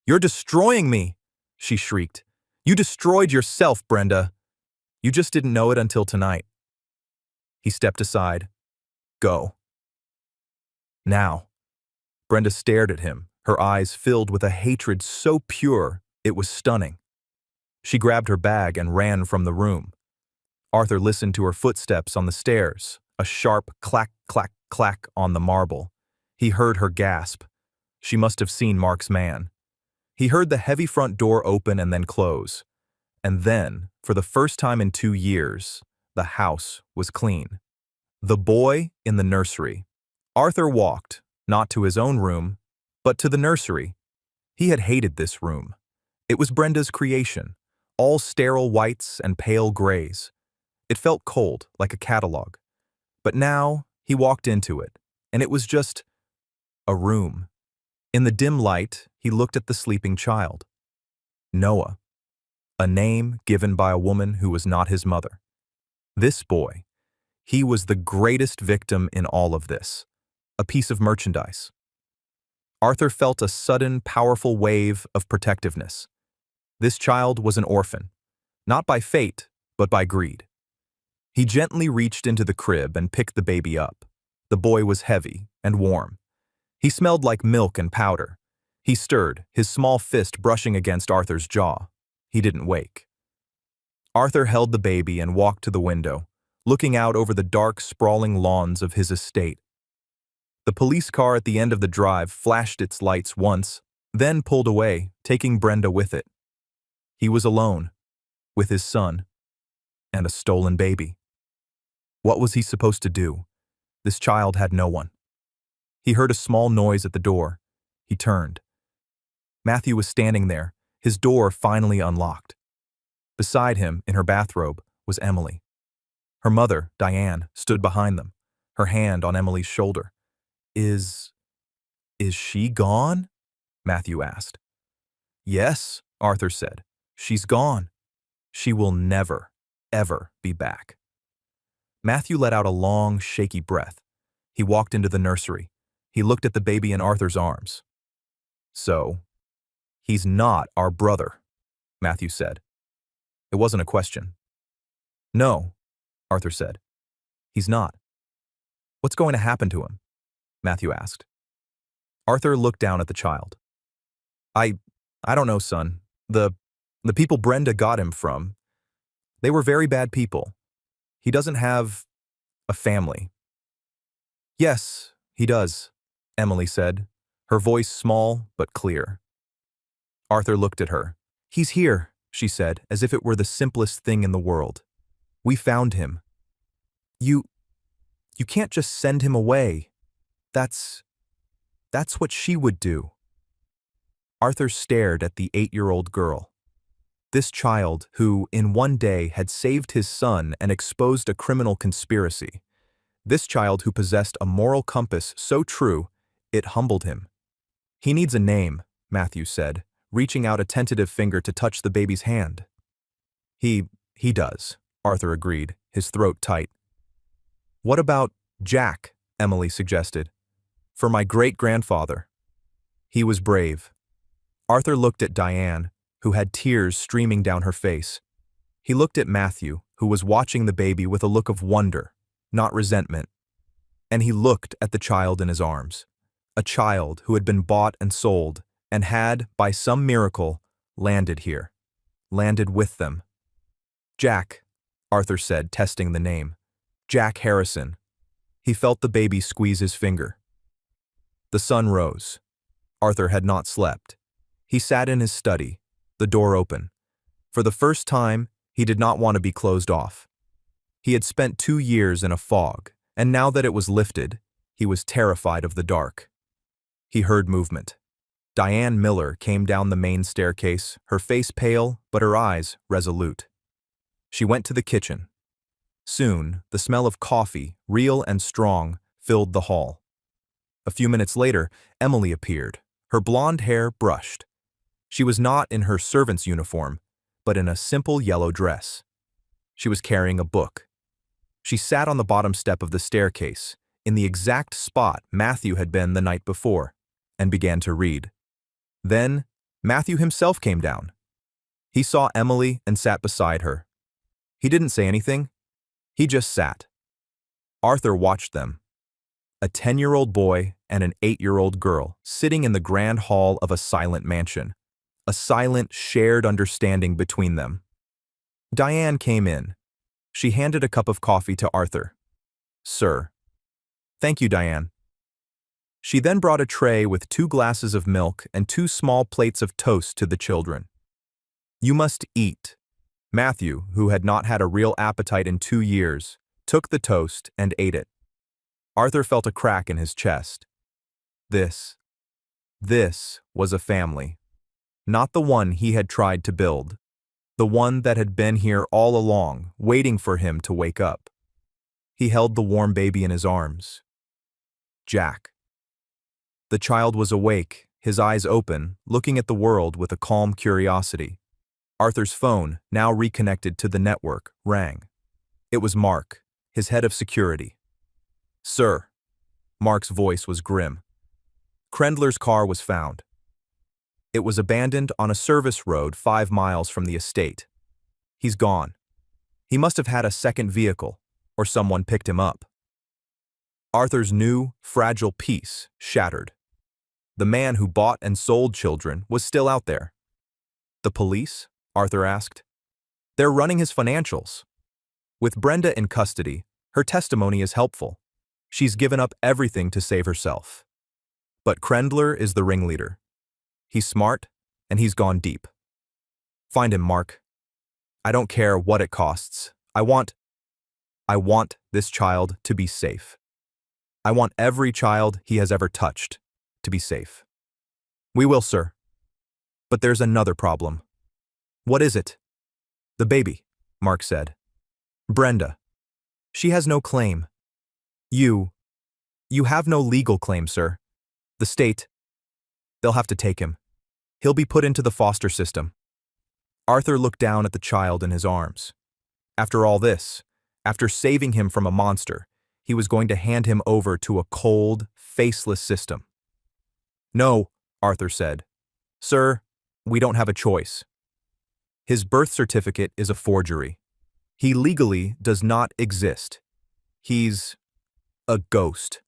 A: You're destroying me, she shrieked. You destroyed yourself, Brenda. You just didn't know it until tonight. He stepped aside. Go. Now. Brenda stared at him, her eyes filled with a hatred so pure it was stunning. She grabbed her bag and ran from the room. Arthur listened to her footsteps on the stairs, a sharp clack, clack, clack on the marble. He heard her gasp. She must have seen Mark's man. He heard the heavy front door open and then close. And then, for the first time in 2 years, the house was clean. The boy in the nursery. Arthur walked, not to his own room, but to the nursery. He had hated this room. It was Brenda's creation, all sterile whites and pale grays. It felt cold, like a catalog. But now, he walked into it, and it was just a room. In the dim light, he looked at the sleeping child. Noah. A name given by a woman who was not his mother. This boy, he was the greatest victim in all of this. A piece of merchandise. Arthur felt a sudden, powerful wave of protectiveness. This child was an orphan, not by fate, but by greed. He gently reached into the crib and picked the baby up. The boy was heavy and warm. He smelled like milk and powder. He stirred, his small fist brushing against Arthur's jaw. He didn't wake. Arthur held the baby and walked to the window, looking out over the dark, sprawling lawns of his estate. The police car at the end of the drive flashed its lights once, then pulled away, taking Brenda with it. He was alone, with his son, and a stolen baby. What was he supposed to do? This child had no one. He heard a small noise at the door. He turned. Matthew was standing there, his door finally unlocked. Beside him, in her bathrobe, was Emily. Her mother, Diane, stood behind them, her hand on Emily's shoulder. Is she gone? Matthew asked. Yes, Arthur said. She's gone. She will never, ever be back. Matthew let out a long, shaky breath. He walked into the nursery. He looked at the baby in Arthur's arms. So, he's not our brother, Matthew said. It wasn't a question. No, Arthur said. He's not. What's going to happen to him? Matthew asked. Arthur looked down at the child. I don't know, son. The people Brenda got him from, they were very bad people. He doesn't have a family. Yes, he does, Emily said, her voice small but clear. Arthur looked at her. He's here, she said, as if it were the simplest thing in the world. We found him. You can't just send him away. That's what she would do. Arthur stared at the 8-year-old girl. This child who, in one day, had saved his son and exposed a criminal conspiracy. This child who possessed a moral compass so true, it humbled him. He needs a name, Matthew said, reaching out a tentative finger to touch the baby's hand. He does, Arthur agreed, his throat tight. What about Jack? Emily suggested. For my great-grandfather. He was brave. Arthur looked at Diane, who had tears streaming down her face. He looked at Matthew, who was watching the baby with a look of wonder, not resentment. And he looked at the child in his arms, a child who had been bought and sold, and had, by some miracle, landed here, landed with them. Jack, Arthur said, testing the name. Jack Harrison. He felt the baby squeeze his finger. The sun rose. Arthur had not slept. He sat in his study, the door open. For the first time, he did not want to be closed off. He had spent 2 years in a fog, and now that it was lifted, he was terrified of the dark. He heard movement. Diane Miller came down the main staircase, her face pale, but her eyes resolute. She went to the kitchen. Soon, the smell of coffee, real and strong, filled the hall. A few minutes later, Emily appeared, her blonde hair brushed. She was not in her servant's uniform, but in a simple yellow dress. She was carrying a book. She sat on the bottom step of the staircase, in the exact spot Matthew had been the night before, and began to read. Then, Matthew himself came down. He saw Emily and sat beside her. He didn't say anything. He just sat. Arthur watched them. A 10-year-old boy and an 8-year-old girl sitting in the grand hall of a silent mansion. A silent, shared understanding between them. Diane came in. She handed a cup of coffee to Arthur. "Sir." "Thank you, Diane." She then brought a tray with 2 glasses of milk and 2 small plates of toast to the children. "You must eat." Matthew, who had not had a real appetite in 2 years, took the toast and ate it. Arthur felt a crack in his chest. This was a family. Not the one he had tried to build. The one that had been here all along, waiting for him to wake up. He held the warm baby in his arms. Jack. The child was awake, his eyes open, looking at the world with a calm curiosity. Arthur's phone, now reconnected to the network, rang. It was Mark, his head of security. "Sir." Mark's voice was grim. "Krendler's car was found. It was abandoned on a service road 5 miles from the estate. He's gone. He must have had a second vehicle, or someone picked him up." Arthur's new, fragile peace shattered. The man who bought and sold children was still out there. "The police?" Arthur asked. "They're running his financials. With Brenda in custody, her testimony is helpful. She's given up everything to save herself. But Krendler is the ringleader. He's smart, and he's gone deep. Find him, Mark. I don't care what it costs. I want this child to be safe. I want every child he has ever touched to be safe." "We will, sir. But there's another problem." "What is it?" "The baby," Mark said. "Brenda. She has no claim. You have no legal claim, sir. The state, they'll have to take him. He'll be put into the foster system." Arthur looked down at the child in his arms. After all this, after saving him from a monster, he was going to hand him over to a cold, faceless system. "No," Arthur said. "Sir, we don't have a choice. His birth certificate is a forgery. He legally does not exist. He's a ghost."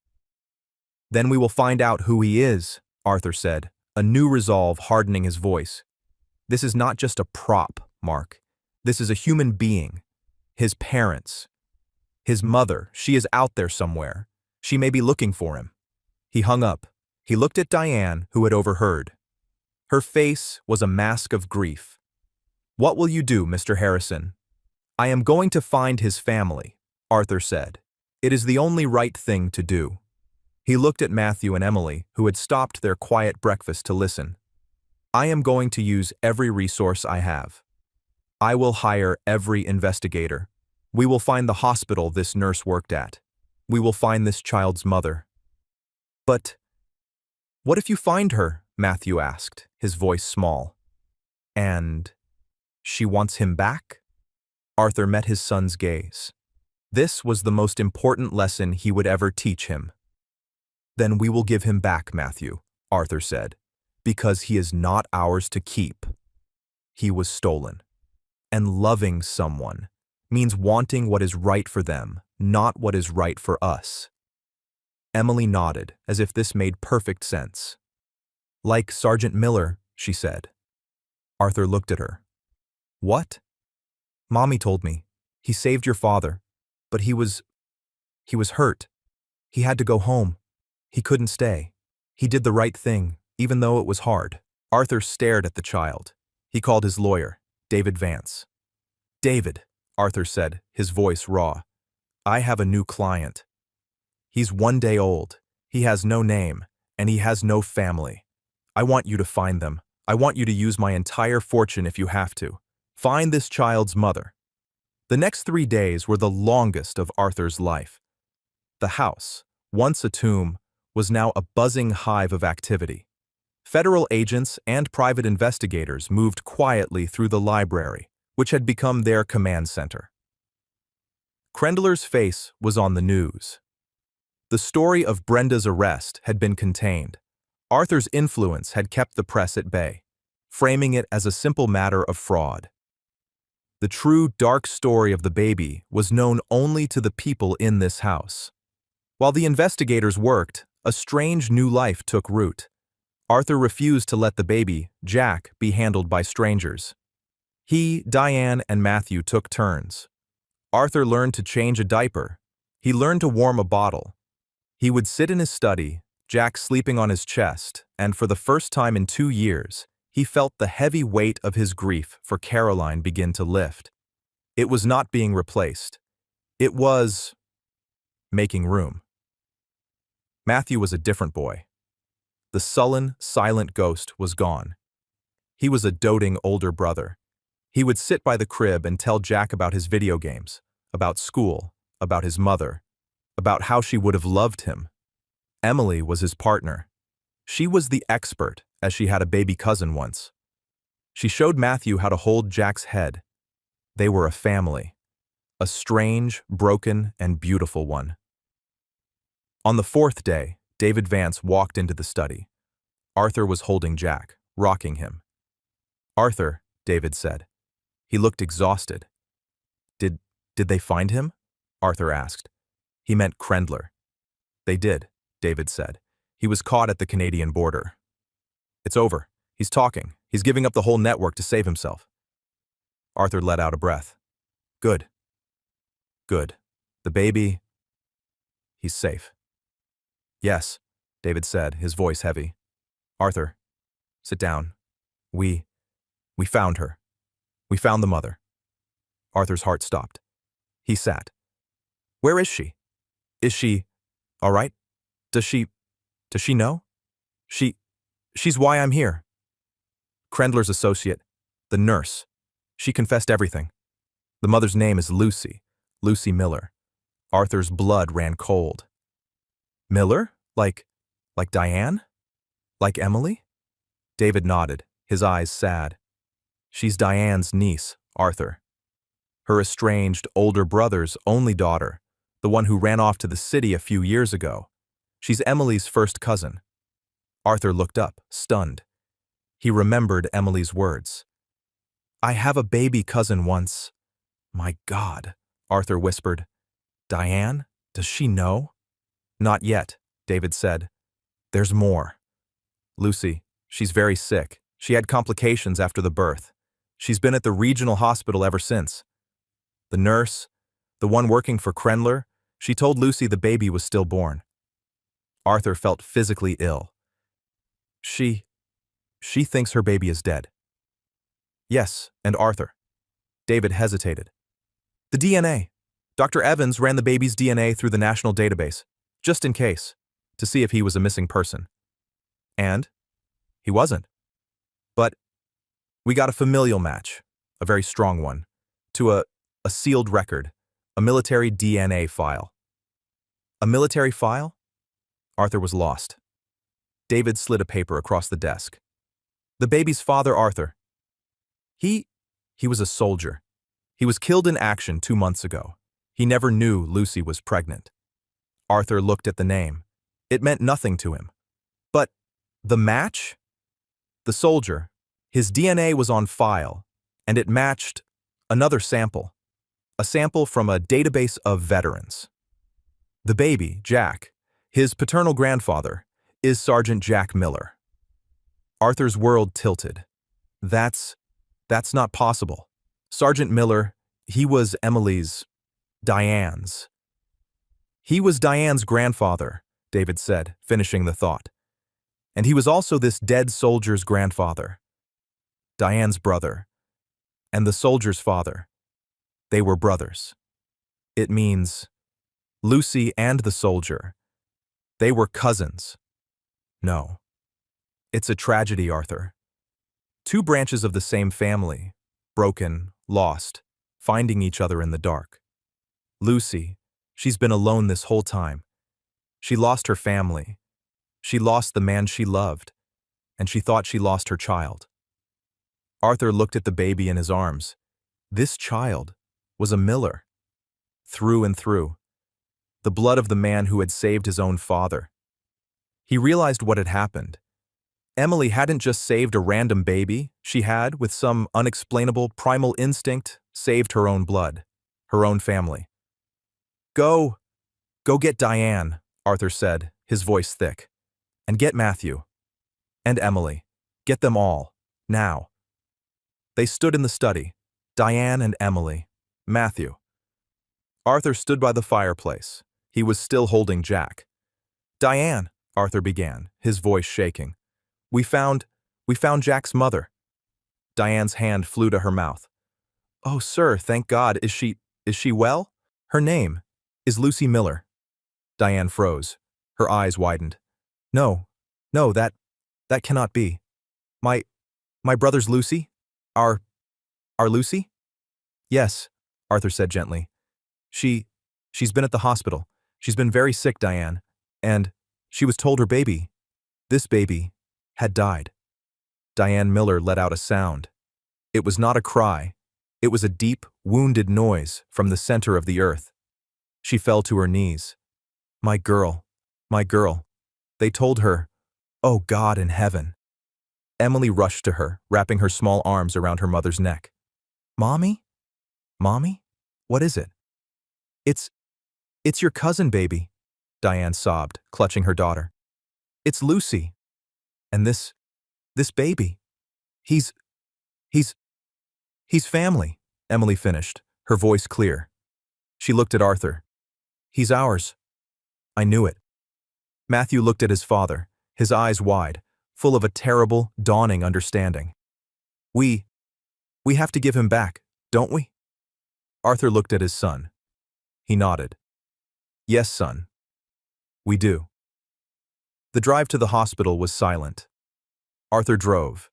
A: "Then we will find out who he is," Arthur said, a new resolve hardening his voice. "This is not just a prop, Mark. This is a human being. His parents. His mother, she is out there somewhere. She may be looking for him." He hung up. He looked at Diane, who had overheard. Her face was a mask of grief. "What will you do, Mr. Harrison?" "I am going to find his family," Arthur said. "It is the only right thing to do." He looked at Matthew and Emily, who had stopped their quiet breakfast to listen. "I am going to use every resource I have. I will hire every investigator. We will find the hospital this nurse worked at. We will find this child's mother." "But what if you find her?" Matthew asked, his voice small. "And she wants him back?" Arthur met his son's gaze. This was the most important lesson he would ever teach him. "Then we will give him back, Matthew," Arthur said, "because he is not ours to keep. He was stolen. And loving someone means wanting what is right for them, not what is right for us." Emily nodded, as if this made perfect sense. "Like Sergeant Miller," she said. Arthur looked at her. "What?" "Mommy told me. He saved your father, but he was hurt. He had to go home. He couldn't stay. He did the right thing, even though it was hard." Arthur stared at the child. He called his lawyer, David Vance. "David," Arthur said, his voice raw, "I have a new client. He's 1 day old. He has no name, and he has no family. I want you to find them. I want you to use my entire fortune if you have to. Find this child's mother." The next 3 days were the longest of Arthur's life. The house, once a tomb, was now a buzzing hive of activity. Federal agents and private investigators moved quietly through the library, which had become their command center. Krendler's face was on the news. The story of Brenda's arrest had been contained. Arthur's influence had kept the press at bay, framing it as a simple matter of fraud. The true dark story of the baby was known only to the people in this house. While the investigators worked, a strange new life took root. Arthur refused to let the baby, Jack, be handled by strangers. He, Diane, and Matthew took turns. Arthur learned to change a diaper. He learned to warm a bottle. He would sit in his study, Jack sleeping on his chest, and for the first time in 2 years, he felt the heavy weight of his grief for Caroline begin to lift. It was not being replaced. It was making room. Matthew was a different boy. The sullen, silent ghost was gone. He was a doting older brother. He would sit by the crib and tell Jack about his video games, about school, about his mother, about how she would have loved him. Emily was his partner. She was the expert, as she had a baby cousin once. She showed Matthew how to hold Jack's head. They were a family, a strange, broken, and beautiful one. On the 4th day, David Vance walked into the study. Arthur was holding Jack, rocking him. "Arthur," David said. He looked exhausted. Did they find him?" Arthur asked. He meant Krendler. "They did," David said. "He was caught at the Canadian border." "It's over. He's talking. He's giving up the whole network to save himself." Arthur let out a breath. "Good. Good. The baby, he's safe." "Yes," David said, his voice heavy. "Arthur, sit down. We found her. We found the mother." Arthur's heart stopped. He sat. "Where is she? Is she all right? Does she know? She's why I'm here." Krendler's associate, the nurse. She confessed everything. The mother's name is Lucy Miller. Arthur's blood ran cold. "Miller? Like Diane? Like Emily?" David nodded, his eyes sad. "She's Diane's niece, Arthur. Her estranged older brother's only daughter, the one who ran off to the city a few years ago. She's Emily's first cousin." Arthur looked up, stunned. He remembered Emily's words. "I have a baby cousin once." "My God," Arthur whispered. "Diane? Does she know?" "Not yet," David said. "There's more. Lucy, she's very sick. She had complications after the birth. She's been at the regional hospital ever since. The nurse, the one working for Krendler, she told Lucy the baby was stillborn." Arthur felt physically ill. She thinks her baby is dead." "Yes, and Arthur." David hesitated. "The DNA. Dr. Evans ran the baby's DNA through the national database, just in case, to see if he was a missing person. And he wasn't. But we got a familial match, a very strong one, to a sealed record, a military DNA file." "A military file?" Arthur was lost. David slid a paper across the desk. "The baby's father, Arthur. He was a soldier. He was killed in action 2 months ago. He never knew Lucy was pregnant." Arthur looked at the name. It meant nothing to him. But the match? The soldier, his DNA was on file, and it matched another sample, a sample from a database of veterans. The baby, Jack, his paternal grandfather, is Sergeant Jack Miller. Arthur's world tilted. That's not possible. Sergeant Miller, he was Diane's. "He was Diane's grandfather," David said, finishing the thought. "And he was also this dead soldier's grandfather. Diane's brother. And the soldier's father. They were brothers. It means Lucy and the soldier. They were cousins. No. It's a tragedy, Arthur. Two branches of the same family, broken, lost, finding each other in the dark. Lucy, she's been alone this whole time. She lost her family. She lost the man she loved, and she thought she lost her child. Arthur looked at the baby in his arms. This child was a Miller, through and through, the blood of the man who had saved his own father. He realized what had happened. Emily hadn't just saved a random baby, she had, with some unexplainable primal instinct, saved her own blood, her own family. Go get Diane, Arthur said, his voice thick. And get Matthew. And Emily. Get them all. Now. They stood in the study. Diane and Emily. Matthew. Arthur stood by the fireplace. He was still holding Jack. Diane, Arthur began, his voice shaking. We found Jack's mother. Diane's hand flew to her mouth. Oh, sir, thank God. Is she well? Her name is Lucy Miller. Diane froze. Her eyes widened. No, that cannot be. My brother's Lucy? Our Lucy? Yes, Arthur said gently. She's been at the hospital. She's been very sick, Diane. And she was told this baby, had died. Diane Miller let out a sound. It was not a cry. It was a deep, wounded noise from the center of the earth. She fell to her knees. My girl. They told her, oh God in heaven. Emily rushed to her, wrapping her small arms around her mother's neck. Mommy? What is it? It's your cousin, baby, Diane sobbed, clutching her daughter. It's Lucy. And this baby. He's family, Emily finished, her voice clear. She looked at Arthur. He's ours. I knew it. Matthew looked at his father, his eyes wide, full of a terrible, dawning understanding. We have to give him back, don't we? Arthur looked at his son. He nodded. Yes, son. We do. The drive to the hospital was silent. Arthur drove.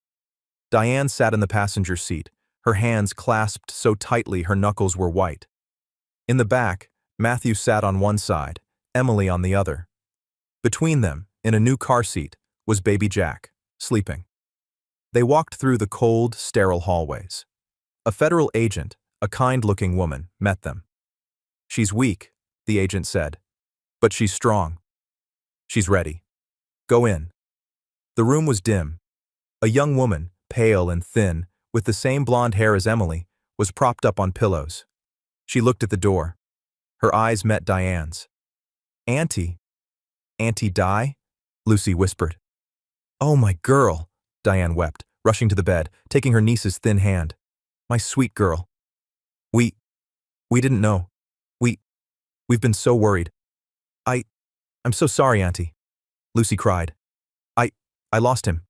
A: Diane sat in the passenger seat, her hands clasped so tightly her knuckles were white. In the back, Matthew sat on one side, Emily on the other. Between them, in a new car seat, was baby Jack, sleeping. They walked through the cold, sterile hallways. A federal agent, a kind-looking woman, met them. She's weak, the agent said, but she's strong. She's ready. Go in. The room was dim. A young woman, pale and thin, with the same blonde hair as Emily, was propped up on pillows. She looked at the door. Her eyes met Diane's. Auntie Di? Lucy whispered. Oh, my girl, Diane wept, rushing to the bed, taking her niece's thin hand. My sweet girl. We didn't know. We've been so worried. I'm so sorry, Auntie, Lucy cried. I lost him.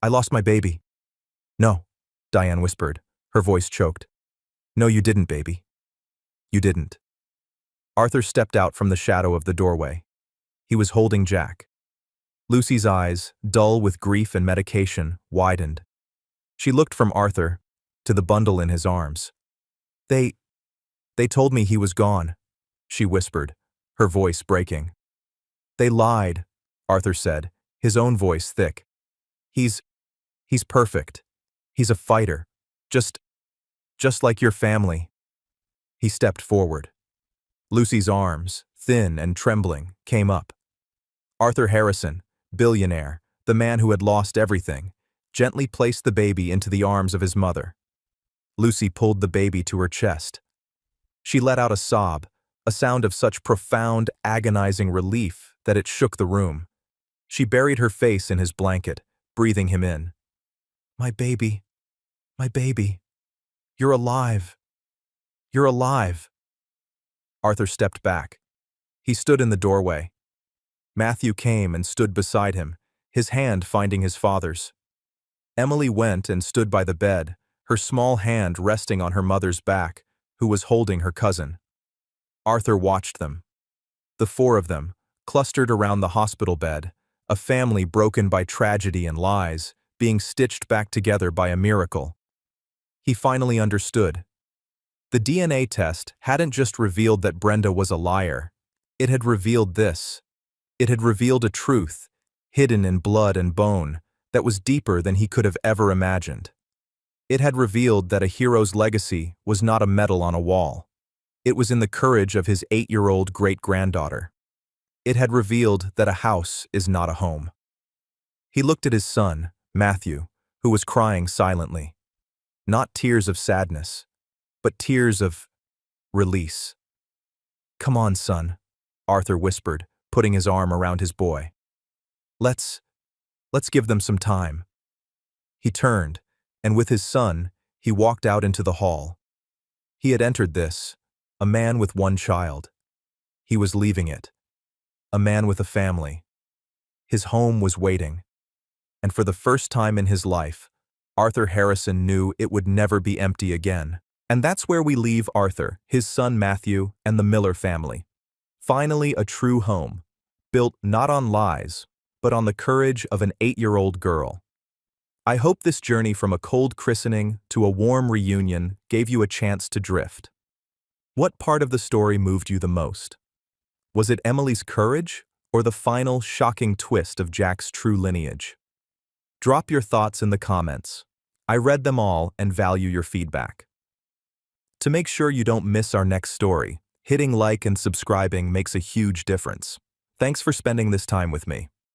A: I lost my baby. No, Diane whispered, her voice choked. No, you didn't, baby. You didn't. Arthur stepped out from the shadow of the doorway. He was holding Jack. Lucy's eyes, dull with grief and medication, widened. She looked from Arthur to the bundle in his arms. They told me he was gone, she whispered, her voice breaking. They lied, Arthur said, his own voice thick. He's perfect. He's a fighter. Just like your family. He stepped forward. Lucy's arms, thin and trembling, came up. Arthur Harrison, billionaire, the man who had lost everything, gently placed the baby into the arms of his mother. Lucy pulled the baby to her chest. She let out a sob, a sound of such profound, agonizing relief that it shook the room. She buried her face in his blanket, breathing him in. My baby. You're alive. You're alive. Arthur stepped back. He stood in the doorway. Matthew came and stood beside him, his hand finding his father's. Emily went and stood by the bed, her small hand resting on her mother's back, who was holding her cousin. Arthur watched them. The four of them, clustered around the hospital bed, A family broken by tragedy and lies, being stitched back together by a miracle. He finally understood. The DNA test hadn't just revealed that Brenda was a liar. It had revealed this. It had revealed a truth, hidden in blood and bone, that was deeper than he could have ever imagined. It had revealed that a hero's legacy was not a medal on a wall. It was in the courage of his 8-year-old great-granddaughter. It had revealed that a house is not a home. He looked at his son, Matthew, who was crying silently. Not tears of sadness, but tears of release. "Come on, son," Arthur whispered, putting his arm around his boy. Let's give them some time." He turned, and with his son, he walked out into the hall. He had entered this, a man with one child. He was leaving it, a man with a family. His home was waiting. And for the first time in his life, Arthur Harrison knew it would never be empty again. And that's where we leave Arthur, his son Matthew, and the Miller family. Finally, a true home, built not on lies, but on the courage of an 8-year-old girl. I hope this journey from a cold christening to a warm reunion gave you a chance to drift. What part of the story moved you the most? Was it Emily's courage, or the final, shocking twist of Jack's true lineage? Drop your thoughts in the comments. I read them all and value your feedback. To make sure you don't miss our next story, hitting like and subscribing makes a huge difference. Thanks for spending this time with me.